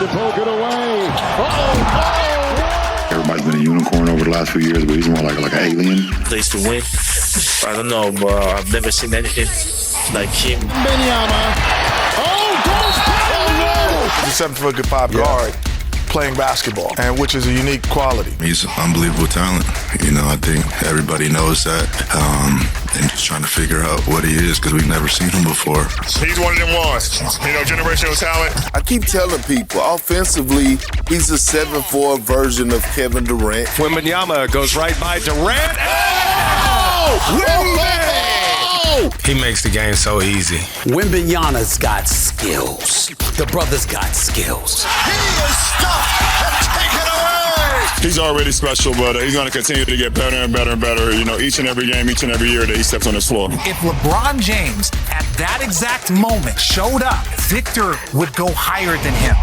to poke it away. Everybody's been a unicorn over the last few years, but he's more like an alien. Place to win. I don't know, but I've never seen anything like him. Wembanyama. He's a 7'5" guard playing basketball, and which is a unique quality. He's an unbelievable talent. I think everybody knows that. And just trying to figure out what he is because we've never seen him before. He's one of them ones, generational talent. I keep telling people, offensively, he's a 7'4" version of Kevin Durant. Wembanyama goes right by Durant. He makes the game so easy. Wembanyama's got skills. The brother's got skills. He is stuffed and taken away. He's already special, but he's going to continue to get better and better and better, each and every game, each and every year that he steps on this floor. If LeBron James, at that exact moment, showed up, Victor would go higher than him.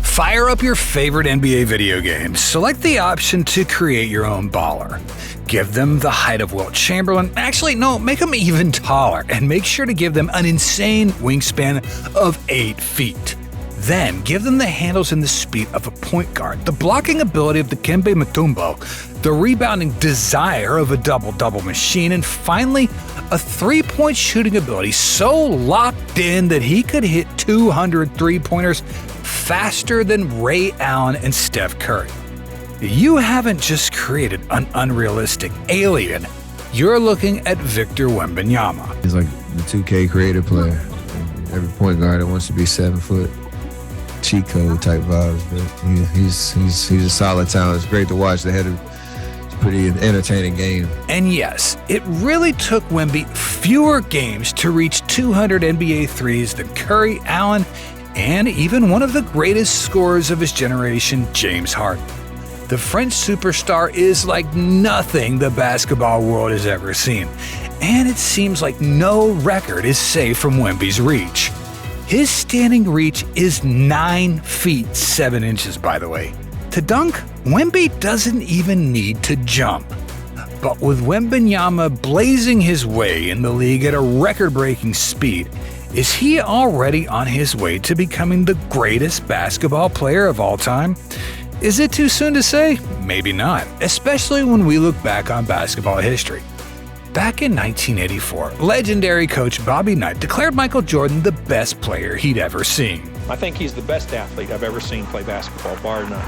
Fire up your favorite NBA video games. Select the option to create your own baller. Give them the height of Wilt Chamberlain. Actually, no, make them even taller. And make sure to give them an insane wingspan of 8 feet. Then give them the handles and the speed of a point guard, the blocking ability of the Dikembe Mutombo, the rebounding desire of a double-double machine, and finally, a three-point shooting ability so locked in that he could hit 200 three-pointers faster than Ray Allen and Steph Curry. You haven't just created an unrealistic alien. You're looking at Victor Wembanyama. He's like the 2K creative player. Every point guard that wants to be 7 foot, cheat code type vibes. But he's a solid talent. It's great to watch. They had a pretty entertaining game. And yes, it really took Wemby fewer games to reach 200 NBA threes than Curry, Allen, and even one of the greatest scorers of his generation, James Harden. The French superstar is like nothing the basketball world has ever seen, and it seems like no record is safe from Wemby's reach. His standing reach is 9 feet 7 inches, by the way. To dunk, Wemby doesn't even need to jump. But with Wembanyama blazing his way in the league at a record-breaking speed, is he already on his way to becoming the greatest basketball player of all time? Is it too soon to say? Maybe not, especially when we look back on basketball history. Back in 1984, legendary coach Bobby Knight declared Michael Jordan the best player he'd ever seen. I think he's the best athlete I've ever seen play basketball, bar none.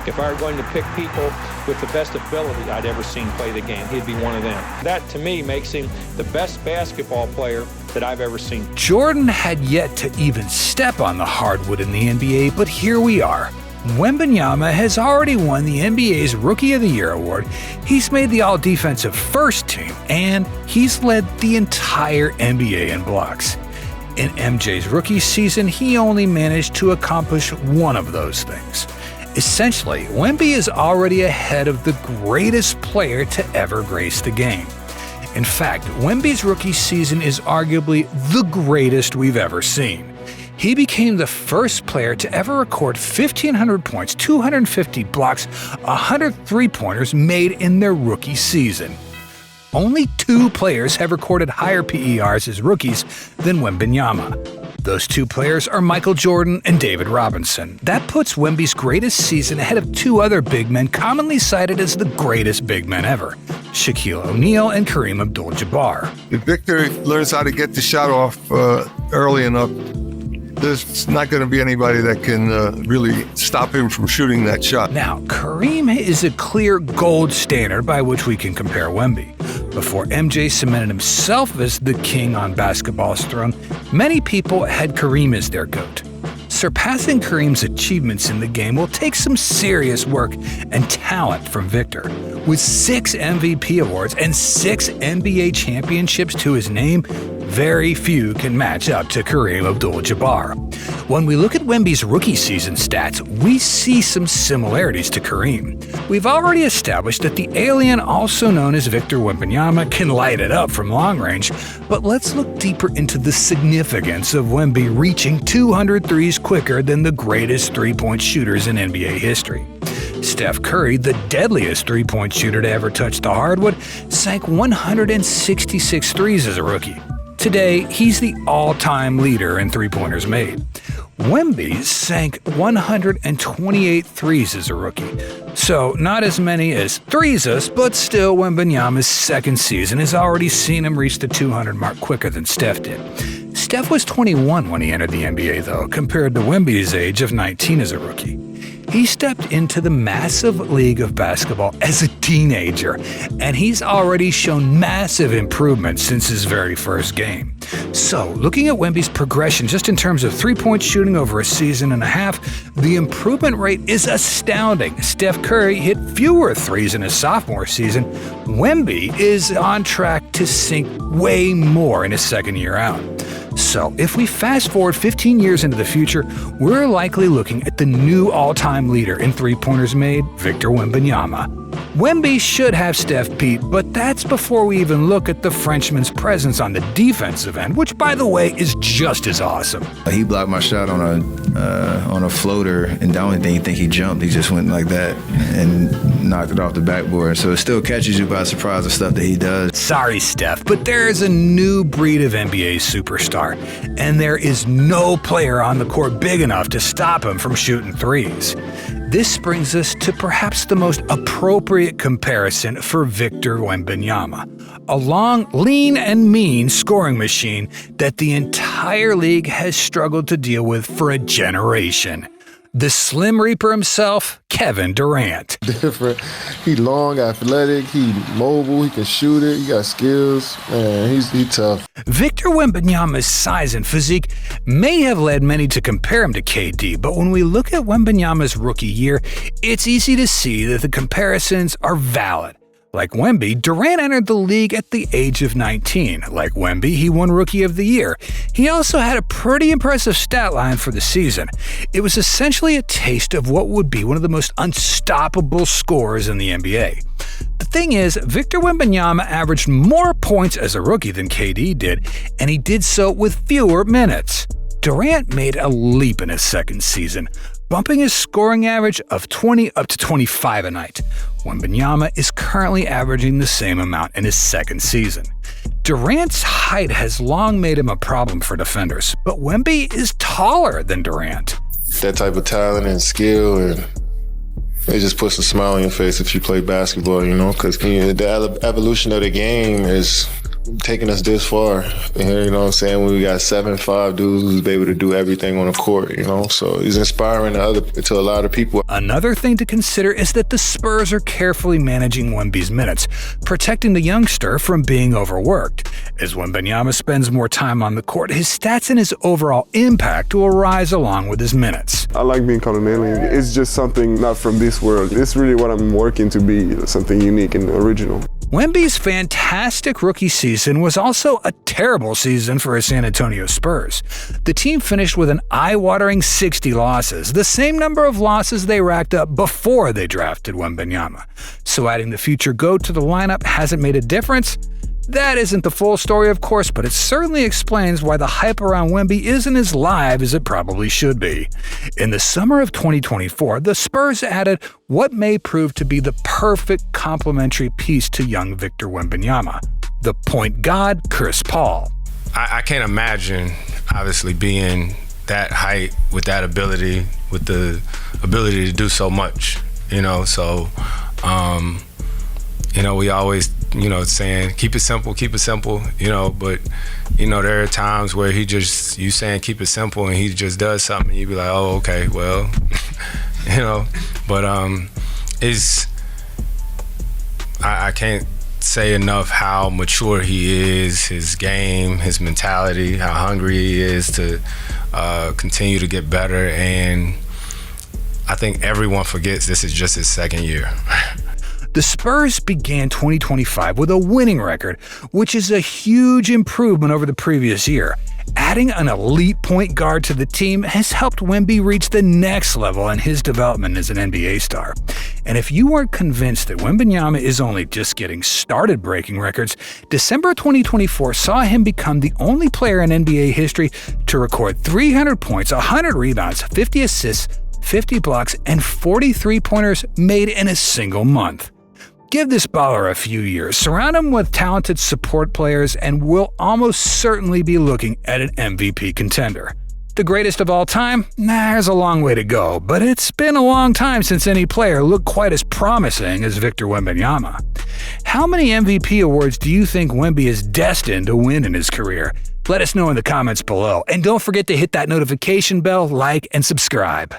If I were going to pick people with the best ability I'd ever seen play the game, he'd be one of them. That, to me, makes him the best basketball player that I've ever seen. Jordan had yet to even step on the hardwood in the NBA, but here we are. Wembanyama has already won the NBA's Rookie of the Year award, he's made the All-Defensive First Team, and he's led the entire NBA in blocks. In MJ's rookie season, he only managed to accomplish one of those things. Essentially, Wemby is already ahead of the greatest player to ever grace the game. In fact, Wemby's rookie season is arguably the greatest we've ever seen. He became the first player to ever record 1,500 points, 250 blocks, 100 three-pointers made in their rookie season. Only 2 players have recorded higher PERs as rookies than Wembanyama. Those 2 players are Michael Jordan and David Robinson. That puts Wemby's greatest season ahead of 2 other big men commonly cited as the greatest big men ever, Shaquille O'Neal and Kareem Abdul-Jabbar. If Victor learns how to get the shot off early enough, there's not going to be anybody that can really stop him from shooting that shot. Now, Kareem is a clear gold standard by which we can compare Wemby. Before MJ cemented himself as the king on basketball's throne, many people had Kareem as their GOAT. Surpassing Kareem's achievements in the game will take some serious work and talent from Victor. With 6 MVP awards and 6 NBA championships to his name, very few can match up to Kareem Abdul-Jabbar. When we look at Wemby's rookie season stats, we see some similarities to Kareem. We've already established that the alien, also known as Victor Wembanyama, can light it up from long range, but let's look deeper into the significance of Wemby reaching 200 threes quicker than the greatest three-point shooters in NBA history. Steph Curry, the deadliest three-point shooter to ever touch the hardwood, sank 166 threes as a rookie. Today, he's the all-time leader in three-pointers made. Wemby sank 128 threes as a rookie. So not as many as threeses, but still Wembanyama's second season has already seen him reach the 200 mark quicker than Steph did. Steph was 21 when he entered the NBA though, compared to Wemby's age of 19 as a rookie. He stepped into the massive league of basketball as a teenager, and he's already shown massive improvement since his very first game. So, looking at Wemby's progression just in terms of three-point shooting over a season and a half, the improvement rate is astounding. Steph Curry hit fewer threes in his sophomore season. Wemby is on track to sink way more in his second year out. So, if we fast forward 15 years into the future, we're likely looking at the new all-time leader in three-pointers made, Victor Wembanyama. Wemby should have Steph beat, but that's before we even look at the Frenchman's presence on the defensive end, which, by the way, is just as awesome. He blocked my shot on a floater, and I don't even think he jumped. He just went like that and knocked it off the backboard. So it still catches you by surprise, the stuff that he does. Sorry, Steph, but there is a new breed of NBA superstar, and there is no player on the court big enough to stop him from shooting threes. This brings us to perhaps the most appropriate comparison for Victor Wembanyama, a long, lean, and mean scoring machine that the entire league has struggled to deal with for a generation. The Slim Reaper himself, Kevin Durant. Different. He long, athletic, he mobile, he can shoot it, he got skills. Man, he's tough. Victor Wembanyama's size and physique may have led many to compare him to KD, but when we look at Wembanyama's rookie year, it's easy to see that the comparisons are valid. Like Wemby, Durant entered the league at the age of 19. Like Wemby, he won Rookie of the Year. He also had a pretty impressive stat line for the season. It was essentially a taste of what would be one of the most unstoppable scorers in the NBA. The thing is, Victor Wembanyama averaged more points as a rookie than KD did, and he did so with fewer minutes. Durant made a leap in his second season, bumping his scoring average of 20 up to 25 a night. Wembanyama is currently averaging the same amount in his second season. Durant's height has long made him a problem for defenders, but Wemby is taller than Durant. That type of talent and skill, and it just puts a smile on your face if you play basketball, because the evolution of the game is taking us this far. You know what I'm saying? We got 7'5" dudes who's able to do everything on the court, So he's inspiring to a lot of people. Another thing to consider is that the Spurs are carefully managing Wemby's minutes, protecting the youngster from being overworked. As Wembanyama spends more time on the court, his stats and his overall impact will rise along with his minutes. I like being called an alien. It's just something not from this world. It's really what I'm working to be, something unique and original. Wemby's fantastic rookie season was also a terrible season for his San Antonio Spurs. The team finished with an eye-watering 60 losses, the same number of losses they racked up before they drafted Wembanyama. So adding the future GOAT to the lineup hasn't made a difference? That isn't the full story, of course, but it certainly explains why the hype around Wemby isn't as live as it probably should be. In the summer of 2024, the Spurs added what may prove to be the perfect complementary piece to young Victor Wembanyama, the point god, Chris Paul. I can't imagine, obviously, being that height with that ability, with the ability to do so much, so, we always, saying, keep it simple, but, there are times where you saying keep it simple and he just does something and you be like, oh, okay, well, but I can't say enough how mature he is, his game, his mentality, how hungry he is to continue to get better, and I think everyone forgets this is just his second year. The Spurs began 2025 with a winning record, which is a huge improvement over the previous year. Adding an elite point guard to the team has helped Wemby reach the next level in his development as an NBA star. And if you weren't convinced that Wembanyama is only just getting started breaking records, December 2024 saw him become the only player in NBA history to record 300 points, 100 rebounds, 50 assists, 50 blocks, and 40 three-pointers made in a single month. Give this baller a few years, surround him with talented support players, and we'll almost certainly be looking at an MVP contender. The greatest of all time? Nah, there's a long way to go, but it's been a long time since any player looked quite as promising as Victor Wembanyama. How many MVP awards do you think Wemby is destined to win in his career? Let us know in the comments below. And don't forget to hit that notification bell, like, and subscribe.